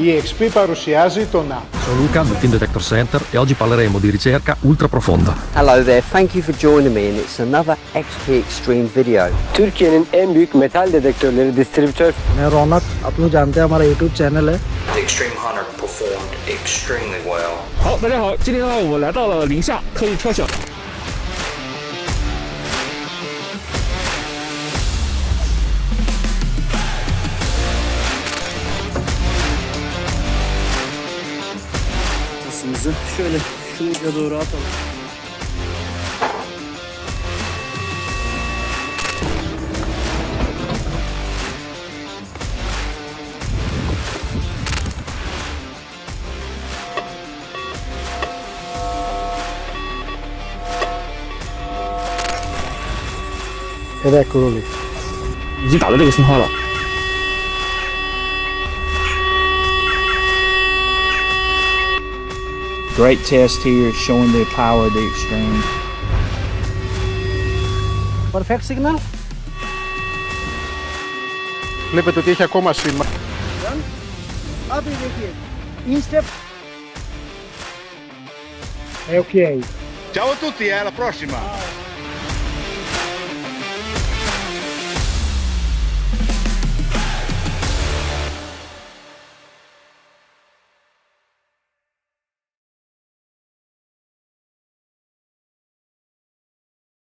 Η XP parusιάζει το να. Sono Luca del Team Detector Center e oggi parleremo di ricerca ultra profonda. Hello there, thank you for joining me and it's another XP Extreme video. Türkiye'nin en büyük metal dedektörleri distribütör. मैं रौनक आप लोग जानते हैं हमारा YouTube channel है। The XTREM HUNTER performed extremely well. 好，大家好，今天呢，我们来到了宁夏特意车享。Basımızı şöyle şuraya doğru atalım.现在kurulu. 已经打到这个信号了。 Great test here showing the power of the Extreme. Perfect signal. Βλέπετε ότι έχει ακόμα σήμα. आप ये देखिए, in step. È ok. Ciao a tutti, alla prossima!